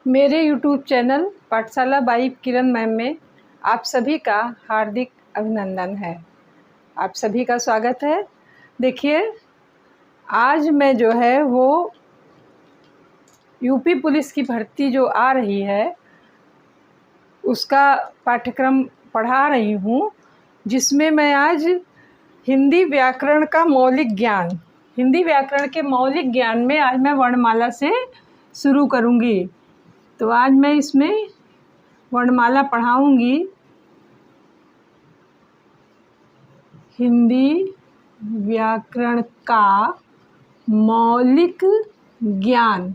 मेरे YouTube channel पाठशाला by Kiran ma'am में आप सभी का हार्दिक अभिनंदन है। आप सभी का स्वागत है। देखिए, आज मैं जो है वो यूपी पुलिस की भर्ती जो आ रही है उसका पाठ्यक्रम पढ़ा रही हूँ, जिसमें मैं आज हिंदी व्याकरण के मौलिक ज्ञान में आज मैं वर्णमाला से शुरू करूँगी। तो आज मैं इसमें वर्णमाला पढ़ाऊँगी। हिंदी व्याकरण का मौलिक ज्ञान।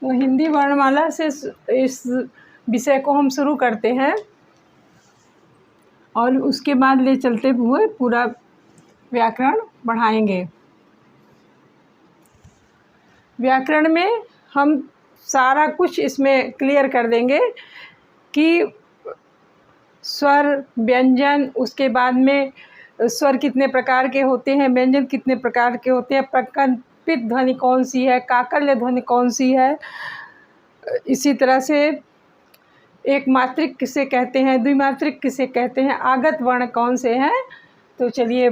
तो हिंदी वर्णमाला से इस विषय को हम शुरू करते हैं और उसके बाद ले चलते हुए पूरा व्याकरण बढ़ाएंगे। व्याकरण में हम सारा कुछ इसमें क्लियर कर देंगे कि स्वर, व्यंजन, उसके बाद में स्वर कितने प्रकार के होते हैं, व्यंजन कितने प्रकार के होते हैं, प्रकंपित ध्वनि कौन सी है, काकल्य ध्वनि कौन सी है, इसी तरह से एक मात्रिक किसे कहते हैं, द्विमात्रिक किसे कहते हैं, आगत वर्ण कौन से हैं। तो चलिए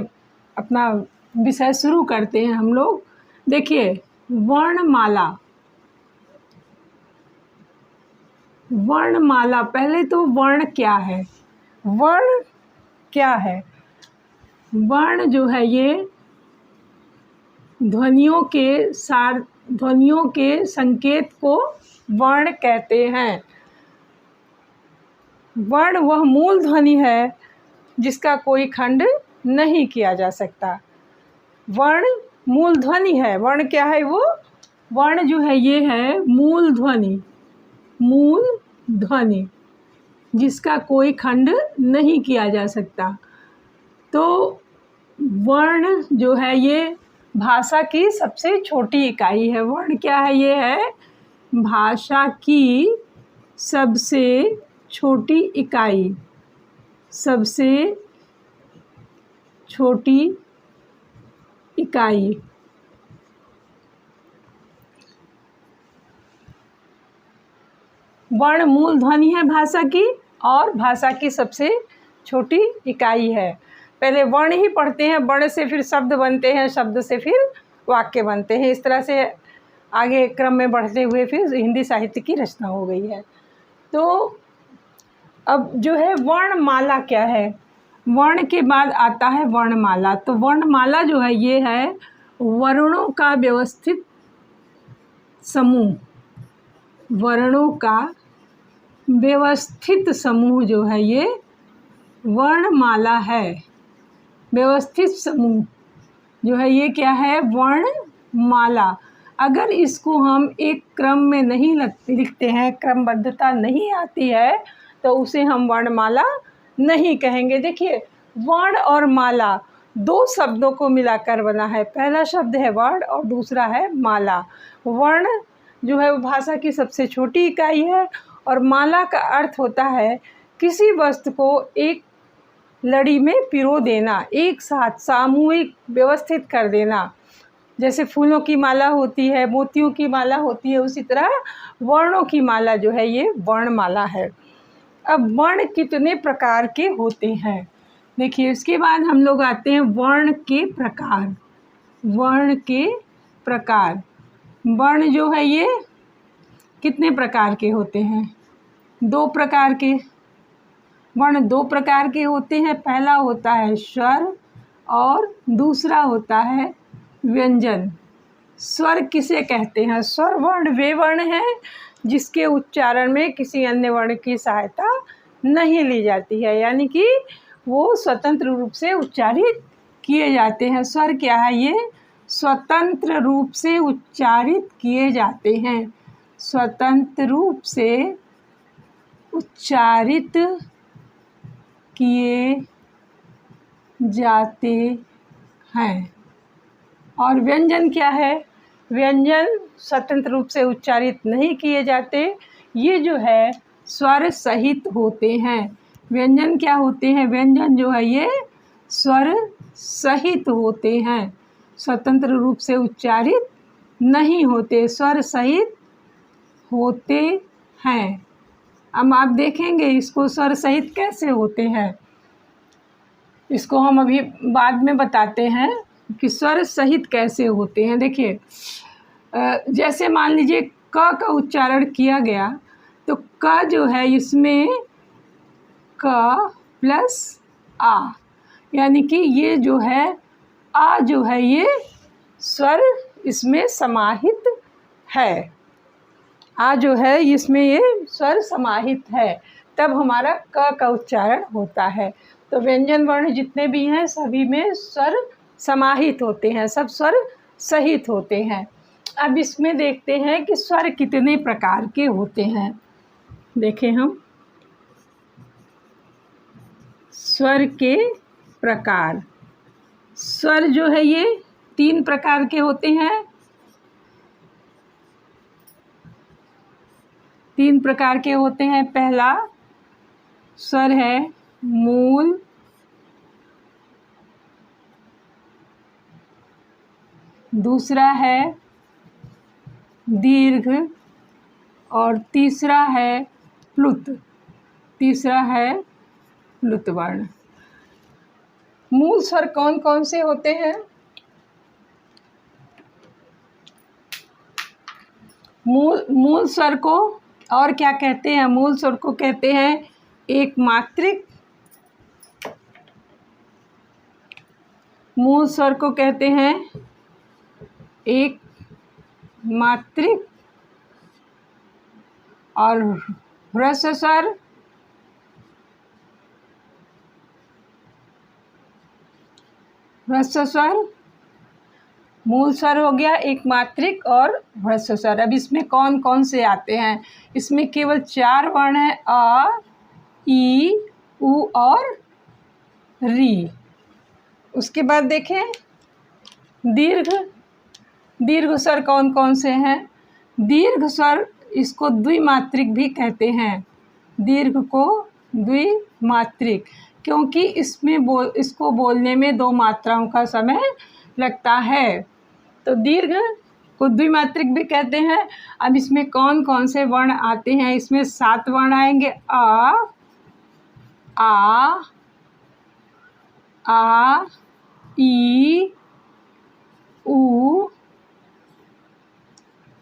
अपना विषय शुरू करते हैं हम लोग। देखिए, वर्णमाला। वर्णमाला, पहले तो वर्ण क्या है? वर्ण क्या है? वर्ण जो है ये ध्वनियों के संकेत को वर्ण कहते हैं। वर्ण वह मूल ध्वनि है जिसका कोई खंड नहीं किया जा सकता। वर्ण मूल ध्वनि है। वर्ण क्या है? वो वर्ण जो है ये है मूल ध्वनि जिसका कोई खंड नहीं किया जा सकता। तो वर्ण जो है ये भाषा की सबसे छोटी इकाई है। वर्ण क्या है? ये है भाषा की सबसे छोटी इकाई, सबसे छोटी इकाई। वर्ण मूल ध्वनि है भाषा की और भाषा की सबसे छोटी इकाई है। पहले वर्ण ही पढ़ते हैं, वर्ण से फिर शब्द बनते हैं, शब्द से फिर वाक्य बनते हैं। इस तरह से आगे क्रम में बढ़ते हुए फिर हिंदी साहित्य की रचना हो गई है। तो अब जो है वर्णमाला क्या है? वर्ण के बाद आता है वर्णमाला। तो वर्णमाला जो है ये है वर्णों का व्यवस्थित समूह। वर्णों का व्यवस्थित समूह जो है ये वर्णमाला है। व्यवस्थित समूह जो है ये क्या है? वर्णमाला। अगर इसको हम एक क्रम में नहीं लिखते हैं, क्रमबद्धता नहीं आती है, तो उसे हम वर्णमाला नहीं कहेंगे। देखिए, वर्ण और माला दो शब्दों को मिलाकर बना है। पहला शब्द है वर्ण और दूसरा है माला। वर्ण जो है वो भाषा की सबसे छोटी इकाई है और माला का अर्थ होता है किसी वस्तु को एक लड़ी में पिरो देना, एक साथ सामूहिक व्यवस्थित कर देना। जैसे फूलों की माला होती है, मोतियों की माला होती है, उसी तरह वर्णों की माला जो है ये वर्णमाला है। अब वर्ण कितने प्रकार के होते हैं? देखिए, उसके बाद हम लोग आते हैं वर्ण के प्रकार। वर्ण के प्रकार। वर्ण जो है ये कितने प्रकार के होते हैं? दो प्रकार के। वर्ण दो प्रकार के होते हैं। पहला होता है स्वर और दूसरा होता है व्यंजन। स्वर किसे कहते हैं? स्वर वर्ण वे वर्ण हैं जिसके उच्चारण में किसी अन्य वर्ण की सहायता नहीं ली जाती है, यानी कि वो स्वतंत्र रूप से उच्चारित किए जाते हैं। स्वर क्या है? ये स्वतंत्र रूप से उच्चारित किए जाते हैं। स्वतंत्र रूप से उच्चारित किए जाते हैं। और व्यंजन क्या है? व्यंजन स्वतंत्र रूप से उच्चारित नहीं किए जाते। ये जो है स्वर सहित होते हैं। व्यंजन क्या होते हैं? व्यंजन जो है ये स्वर सहित होते हैं। स्वतंत्र रूप से उच्चारित नहीं होते, स्वर सहित होते हैं। अब आप देखेंगे इसको स्वर सहित कैसे होते हैं, इसको हम अभी बाद में बताते हैं कि स्वर सहित कैसे होते हैं। देखिए जैसे मान लीजिए क का उच्चारण किया गया तो क जो है इसमें क प्लस आ, यानी कि ये जो है आ जो है ये स्वर इसमें समाहित है, आ जो है इसमें ये स्वर समाहित है, तब हमारा क का उच्चारण होता है। तो व्यंजन वर्ण जितने भी हैं सभी में स्वर समाहित होते हैं, सब स्वर सहित होते हैं। अब इसमें देखते हैं कि स्वर कितने प्रकार के होते हैं। देखें हम स्वर के प्रकार, स्वर जो है ये 3 प्रकार के होते हैं। 3 प्रकार के होते हैं। पहला स्वर है मूल, दूसरा है दीर्घ और तीसरा है प्लुत, तीसरा है प्लुत वर्ण। मूल स्वर कौन कौन से होते हैं? मूल स्वर को और क्या कहते हैं? मूल स्वर को कहते हैं एक मात्रिक, मूल स्वर को कहते हैं एक मात्रिक और ह्रस्व स्वर ह्रस्व स्वर, मूल स्वर हो गया एक मात्रिक और ह्रस्व स्वर। अब इसमें कौन कौन से आते हैं? इसमें केवल 4 वर्ण हैं, अ, ई, उ और री। उसके बाद देखें दीर्घ, दीर्घ स्वर कौन कौन से हैं? दीर्घ स्वर इसको द्विमात्रिक भी कहते हैं, दीर्घ को द्विमात्रिक, क्योंकि इसमें इसको बोलने में 2 मात्राओं का समय लगता है, तो दीर्घ को द्विमात्रिक भी कहते हैं। अब इसमें कौन कौन से वर्ण आते हैं? इसमें 7 वर्ण आएंगे, आ, ई, उ,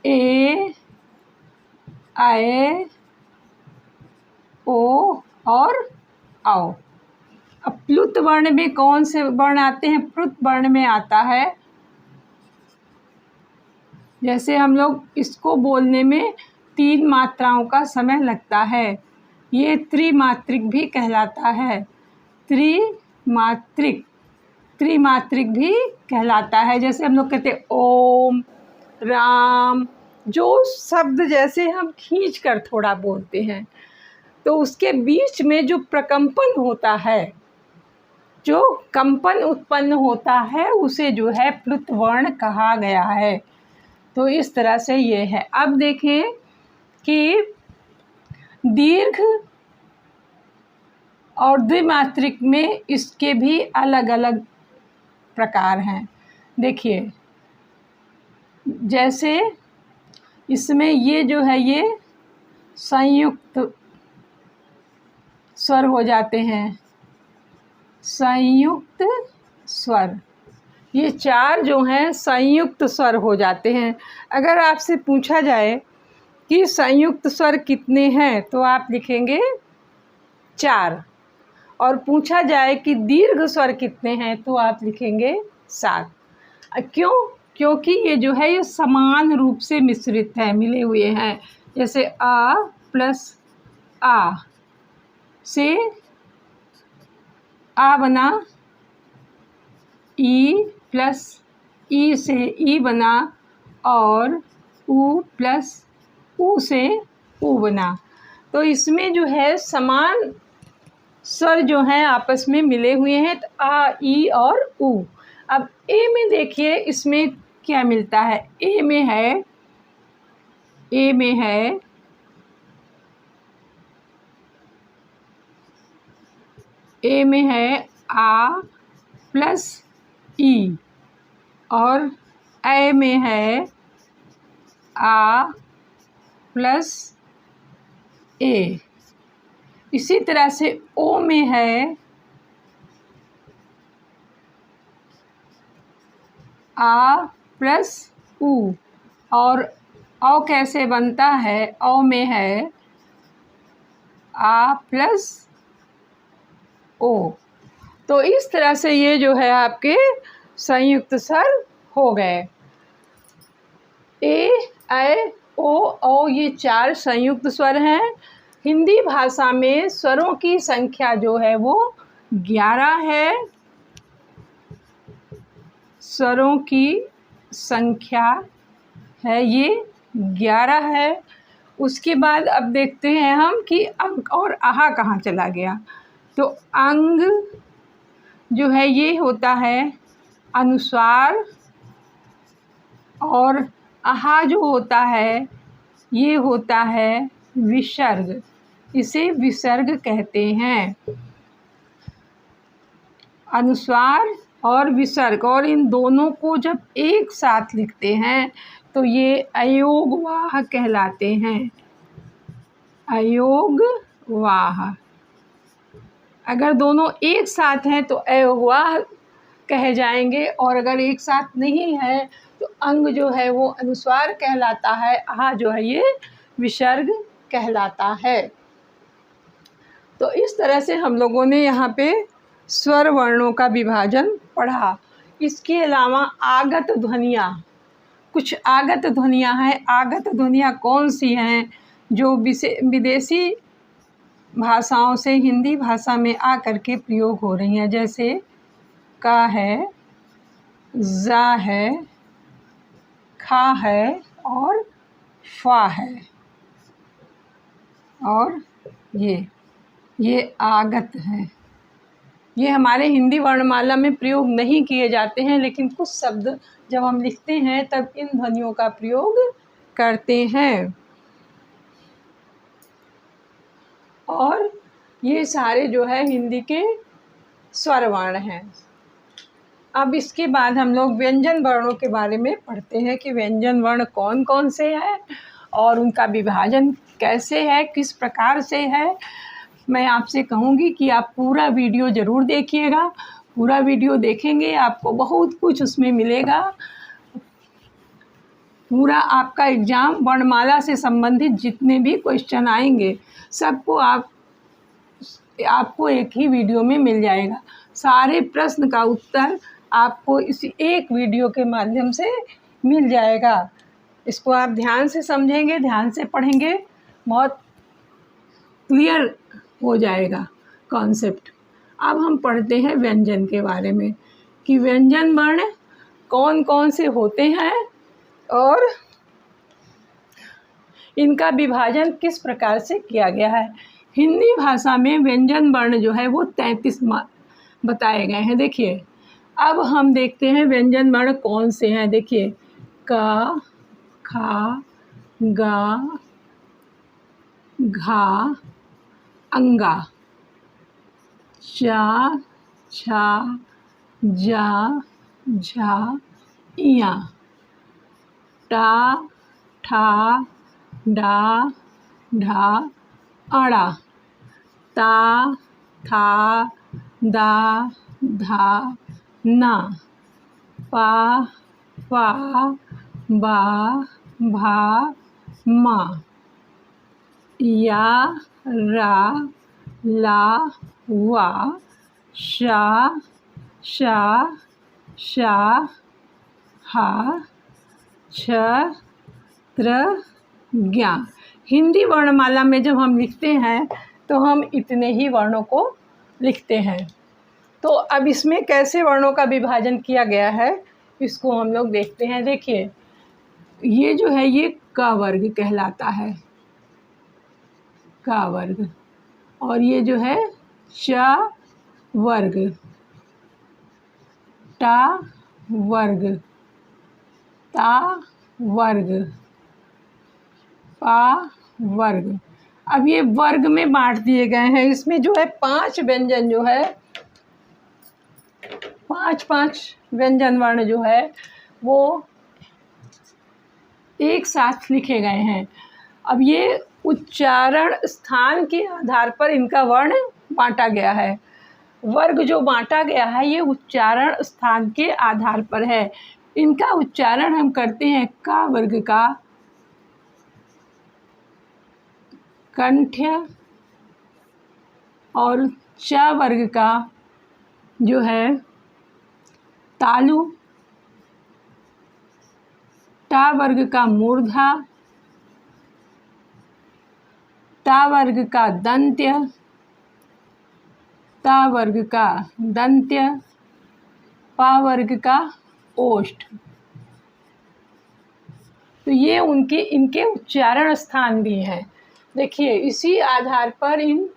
ए, ऐ, ओ और औ। अब प्लुत वर्ण में कौन से वर्ण आते हैं? प्लुत वर्ण में आता है, जैसे हम लोग इसको बोलने में 3 मात्राओं का समय लगता है, ये त्रिमात्रिक भी कहलाता है, त्रिमात्रिक, त्रिमात्रिक भी कहलाता है। जैसे हम लोग कहते हैं ओम, राम, जो शब्द जैसे हम खींच कर थोड़ा बोलते हैं तो उसके बीच में जो प्रकम्पन होता है, जो कंपन उत्पन्न होता है, उसे जो है प्लुत वर्ण कहा गया है। तो इस तरह से ये है। अब देखें कि दीर्घ और द्विमात्रिक में इसके भी अलग अलग प्रकार हैं। देखिए जैसे इसमें ये जो है ये संयुक्त स्वर हो जाते हैं, संयुक्त स्वर, ये 4 जो हैं संयुक्त स्वर हो जाते हैं। अगर आपसे पूछा जाए कि संयुक्त स्वर कितने हैं तो आप लिखेंगे 4, और पूछा जाए कि दीर्घ स्वर कितने हैं तो आप लिखेंगे 7। क्यों? क्योंकि ये जो है ये समान रूप से मिश्रित है, मिले हुए हैं। जैसे आ प्लस आ से आ बना, ई प्लस ई से ई बना, और उ प्लस उ से उ बना। तो इसमें जो है समान स्वर जो हैं आपस में मिले हुए हैं, तो आ, ई और उ। अब ए में देखिए इसमें क्या मिलता है? ए में है, ए में है ए में है आ प्लस ई, और ए में है आ प्लस ए। इसी तरह से ओ में है आ प्लस उ। और औ कैसे बनता है? औ में है आ प्लस ओ। तो इस तरह से ये जो है आपके संयुक्त स्वर हो गए। ए, ऐ, ओ, औ ये 4 संयुक्त स्वर हैं। हिंदी भाषा में स्वरों की संख्या जो है वो 11 है। स्वरों की संख्या है ये 11 है। उसके बाद अब देखते हैं हम कि अंक और आहा कहाँ चला गया। तो अंग जो है ये होता है अनुस्वार, और आहा जो होता है ये होता है विसर्ग। इसे विसर्ग कहते हैं। अनुस्वार और विसर्ग, और इन दोनों को जब एक साथ लिखते हैं तो ये अयोगवाह कहलाते हैं। अयोगवाह। अगर दोनों एक साथ हैं तो अयोगवाह कहे जाएंगे, और अगर एक साथ नहीं है तो अंग जो है वो अनुस्वार कहलाता है, आहा जो है ये विसर्ग कहलाता है। तो इस तरह से हम लोगों ने यहाँ पे स्वर वर्णों का विभाजन पढ़ा। इसके अलावा आगत ध्वनियाँ, कुछ आगत ध्वनियाँ हैं। आगत ध्वनियाँ कौन सी हैं? जो विदेशी भाषाओं से हिंदी भाषा में आकर के प्रयोग हो रही हैं, जैसे का है, जा है, खा है और फा है। और ये आगत है। ये हमारे हिंदी वर्णमाला में प्रयोग नहीं किए जाते हैं, लेकिन कुछ शब्द जब हम लिखते हैं तब इन ध्वनियों का प्रयोग करते हैं। और ये सारे जो है हिंदी के स्वर वर्ण हैं। अब इसके बाद हम लोग व्यंजन वर्णों के बारे में पढ़ते हैं कि व्यंजन वर्ण कौन कौन से हैं और उनका विभाजन कैसे है, किस प्रकार से है। मैं आपसे कहूँगी कि आप पूरा वीडियो ज़रूर देखिएगा। पूरा वीडियो देखेंगे आपको बहुत कुछ उसमें मिलेगा। पूरा आपका एग्ज़ाम वर्णमाला से संबंधित जितने भी क्वेश्चन आएंगे सबको आपको एक ही वीडियो में मिल जाएगा। सारे प्रश्न का उत्तर आपको इसी एक वीडियो के माध्यम से मिल जाएगा। इसको आप ध्यान से समझेंगे, ध्यान से पढ़ेंगे, बहुत क्लियर हो जाएगा कॉन्सेप्ट। अब हम पढ़ते हैं व्यंजन के बारे में कि व्यंजन वर्ण कौन कौन से होते हैं और इनका विभाजन किस प्रकार से किया गया है। हिंदी भाषा में व्यंजन वर्ण जो है वो 33 बताए गए हैं। देखिए, अब हम देखते हैं व्यंजन वर्ण कौन से हैं। देखिए, का, खा, गा, घा, अंगा, चा, छा, जा, झा, इया, टा, ठा, डा, ढा, अड़ा, ता, था, दा, धा, ना, पा, फा, बा, भा, मा, या, रा, ला, वा, शा, शा, शा, हा, छ, त्र, ज्ञा। हिंदी वर्णमाला में जब हम लिखते हैं तो हम इतने ही वर्णों को लिखते हैं। तो अब इसमें कैसे वर्णों का विभाजन किया गया है इसको हम लोग देखते हैं। देखिए, ये जो है ये क वर्ग कहलाता है, का वर्ग। और ये जो है च वर्ग, टा वर्ग, ता वर्ग, पा वर्ग। अब ये वर्ग में बांट दिए गए हैं। इसमें जो है 5 व्यंजन जो है 5 व्यंजन वर्ण जो है वो एक साथ लिखे गए हैं। अब ये उच्चारण स्थान के आधार पर इनका वर्ण बांटा गया है। वर्ग जो बांटा गया है ये उच्चारण स्थान के आधार पर है। इनका उच्चारण हम करते हैं का वर्ग का कंठ्य और च वर्ग का जो है तालु, टा वर्ग का मूर्धा, ता वर्ग का दंत्य, ता वर्ग का दंत्य, पा वर्ग का ओष्ठ। तो ये इनके उच्चारण स्थान भी हैं। देखिए इसी आधार पर इन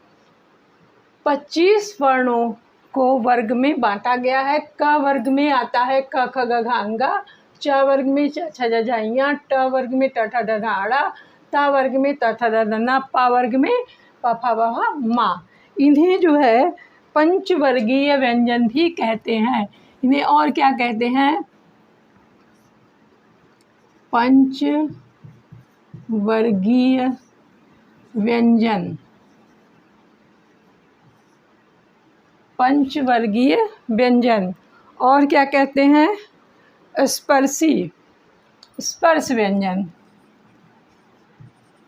25 वर्णों को वर्ग में बांटा गया है। क वर्ग में आता है क ख ग घ अंगा, च वर्ग में च छ ज झ ञ, ट वर्ग में ट ठ ड ढ ड़, ता वर्ग में त थ द ध न, पा वर्ग में प फ ब भ म। इन्हें जो है पंचवर्गीय व्यंजन भी कहते हैं। इन्हें और क्या कहते हैं? पंचवर्गीय व्यंजन। पंचवर्गीय व्यंजन। और क्या कहते हैं? स्पर्शी, स्पर्श व्यंजन,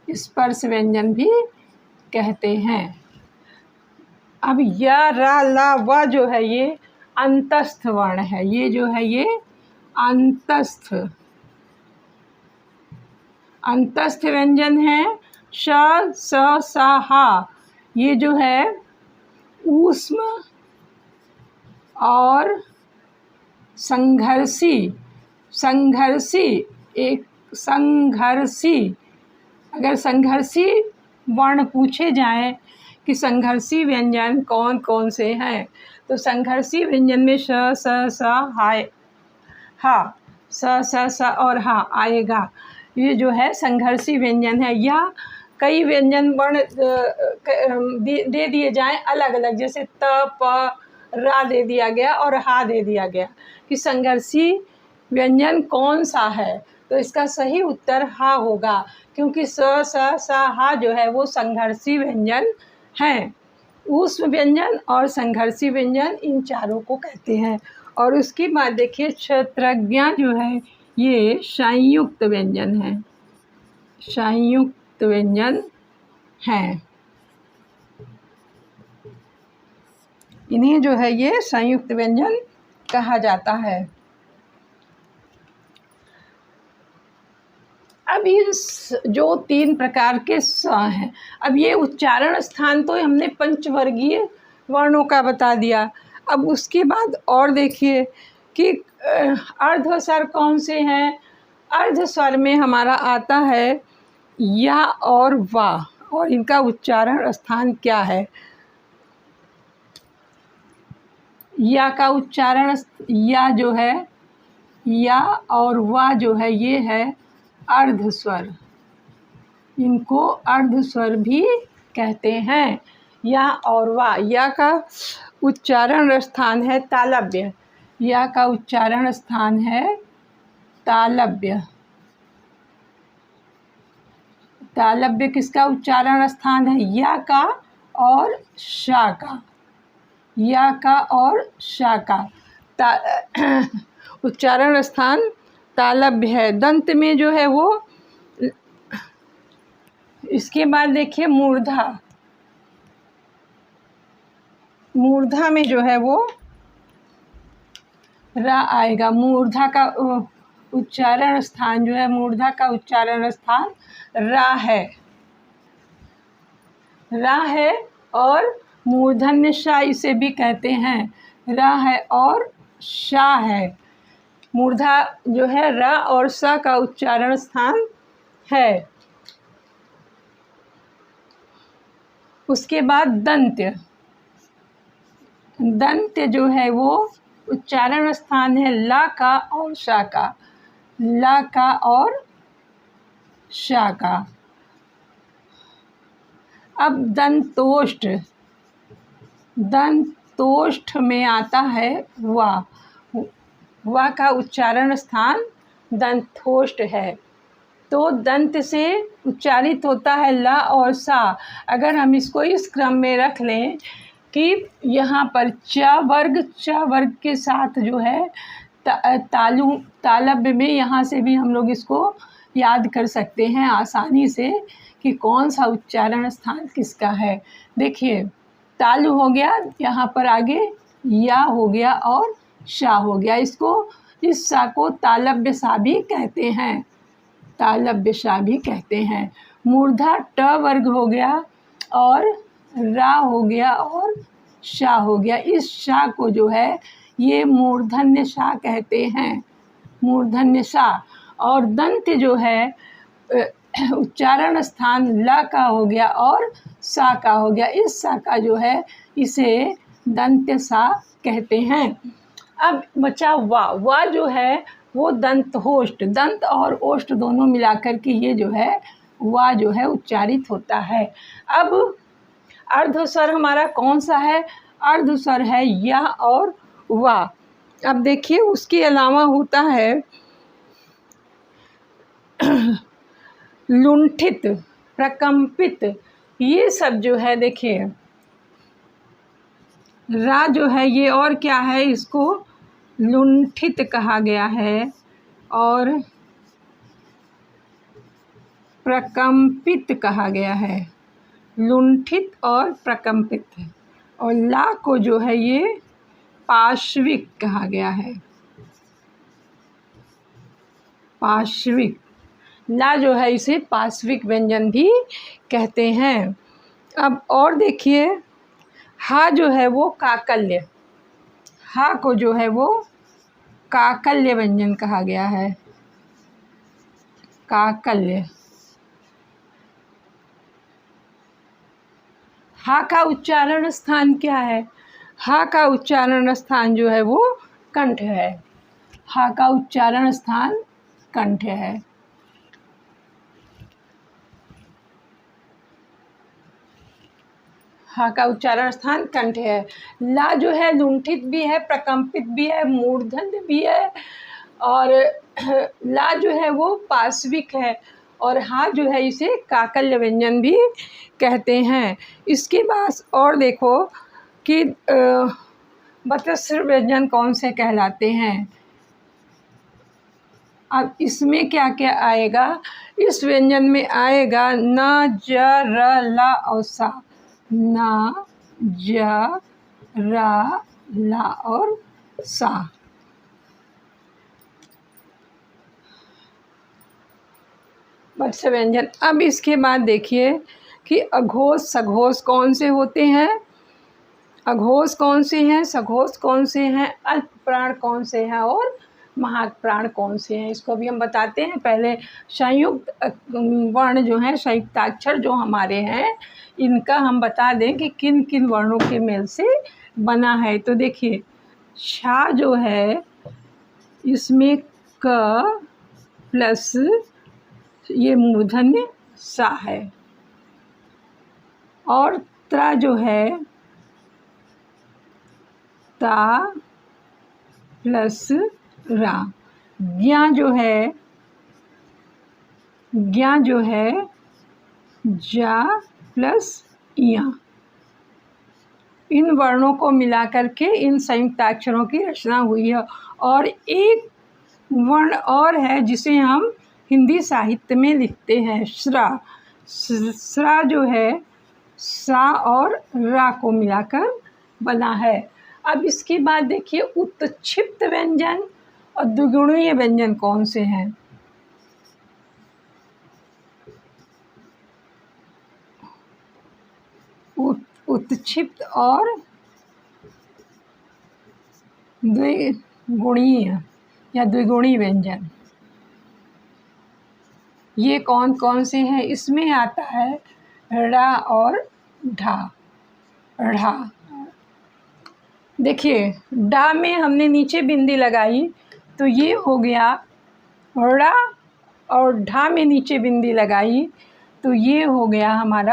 स्पर्श व्यंजन भी कहते हैं। अब या रा ला व जो है ये अंतस्थ वर्ण है। ये जो है ये अंतस्थ व्यंजन है। श स स हा ये जो है ऊष्म और संघर्षी अगर संघर्षी वर्ण पूछे जाएं कि संघर्षी व्यंजन कौन कौन से हैं, तो संघर्षी व्यंजन में श स स हा स और हा आएगा। ये जो है संघर्षी व्यंजन है। या कई व्यंजन वर्ण दे दिए जाएं अलग अलग, जैसे त प रा दे दिया गया और हा दे दिया गया, कि संघर्षी व्यंजन कौन सा है। तो इसका सही उत्तर हा होगा, क्योंकि स स स हा जो है वो संघर्षी व्यंजन हैं। ऊष्म व्यंजन और संघर्षी व्यंजन इन चारों को कहते हैं। और उसके बाद देखिए क्षत्रज्ञ जो है ये संयुक्त व्यंजन है, संयुक्त व्यंजन हैं। इन्हें जो है ये संयुक्त व्यंजन कहा जाता है। अब इन जो 3 प्रकार के स हैं, अब ये उच्चारण स्थान तो हमने पंचवर्गीय वर्णों का बता दिया। अब उसके बाद और देखिए कि अर्ध स्वर कौन से हैं। अर्ध स्वर में हमारा आता है या और वा, और इनका उच्चारण स्थान क्या है। या का उच्चारण या जो है या और वा जो है ये है अर्ध स्वर। इनको अर्ध स्वर भी कहते हैं। या और वा। या का उच्चारण स्थान है तालव्य। या का उच्चारण स्थान है तालव्य। तालव्य किसका उच्चारण स्थान है? या का और शा का। या का और शा का उच्चारण स्थान तालव्य है। दंत में जो है वो, इसके बाद देखिए मूर्धा। मूर्धा में जो है वो रा आएगा। मूर्धा का उच्चारण स्थान जो है, मूर्धा का उच्चारण स्थान रा है, रा है। और मूर्धन्य शा इसे भी कहते हैं। रा है और शा है। मूर्धा जो है रा और सा का उच्चारण स्थान है। उसके बाद दंत्य। दंत्य जो है वो उच्चारण स्थान है ला का और शा का। ला का और शा का। अब दंतोष्ठ। दंतोष्ठ में आता है वा। वा का उच्चारण स्थान दंतहोष्ट है। तो दंत से उच्चारित होता है ला और सा। अगर हम इसको इस क्रम में रख लें कि यहाँ पर च वर्ग के साथ जो है तालव्य में, यहाँ से भी हम लोग इसको याद कर सकते हैं आसानी से कि कौन सा उच्चारण स्थान किसका है। देखिए तालु हो गया, यहाँ पर आगे या हो गया और शा हो गया। इस सा को तालव्य सा भी कहते हैं, तालव्य सा भी कहते हैं। मूर्धा ट वर्ग हो गया और रा हो गया और शा हो गया। इस शा को जो है ये मूर्धन्य शा कहते हैं, मूर्धन्य शा। और दंत जो है उच्चारण स्थान ला का हो गया और सा का हो गया। इस सा का जो है इसे दंत्य सा कहते हैं। अब बचा वा जो है वो दंत होष्ट, दंत और ओष्ठ दोनों मिलाकर के ये जो है वा जो है उच्चारित होता है। अब अर्धस्वर हमारा कौन सा है? अर्धस्वर है या और वा। अब देखिए उसके अलावा होता है लुंठित, प्रकंपित, ये सब जो है देखिए रा जो है ये और क्या है, इसको लुंठित कहा गया है और प्रकंपित कहा गया है, लुंठित और प्रकंपित। और ला को जो है ये पार्श्विक कहा गया है, पार्श्विक। ला जो है इसे पार्श्विक व्यंजन भी कहते हैं। अब और देखिए हा जो है वो काकल्य, हा को जो है वो काकल्य व्यंजन कहा गया है, काकल्य। हा का उच्चारण स्थान क्या है? हा का उच्चारण स्थान जो है वो कंठ है, हा का उच्चारण स्थान कंठ है। हा का उच्चारण स्थान कंठ है। ला जो है लुंठित भी है, प्रकंपित भी है, मूर्धन्य भी है। और ला जो है वो पार्श्विक है और हा जो है इसे काकल्य व्यंजन भी कहते हैं। इसके बाद और देखो कि बतस्र व्यंजन कौन से कहलाते हैं। अब इसमें क्या क्या आएगा? इस व्यंजन में आएगा न, ज, र, ला और सा। न, ज, र, ला और सा। बत्स व्यंजन। अब इसके बाद देखिए कि अघोष सघोष कौन से होते हैं, अघोष कौन से हैं, सघोष कौन से हैं, अल्प प्राण कौन से हैं और महाप्राण कौन से हैं, इसको भी हम बताते हैं। पहले संयुक्त वर्ण जो हैं, संयुक्ताक्षर जो हमारे हैं, इनका हम बता दें कि किन किन वर्णों के मेल से बना है। तो देखिए छा जो है इसमें क प्लस ये मूर्धन्य सा है और त्र जो है ता प्लस रा। ज्ञा जो है जा प्लस या। इन वर्णों को मिलाकर के इन संयुक्ताक्षरों की रचना हुई है। और एक वर्ण और है जिसे हम हिंदी साहित्य में लिखते हैं, श्रा। श्रा जो है सा और रा को मिलाकर बना है। अब इसके बाद देखिए उत्क्षिप्त व्यंजन और द्विगुणीय व्यंजन कौन से हैं। उत्क्षिप्त और द्विगुणीय या द्विगुणी व्यंजन ये कौन कौन से हैं? इसमें आता है रा और ढा। ढा देखिए डा में हमने नीचे बिंदी लगाई तो ये हो गया रा, और ढा में नीचे बिंदी लगाई तो ये हो गया हमारा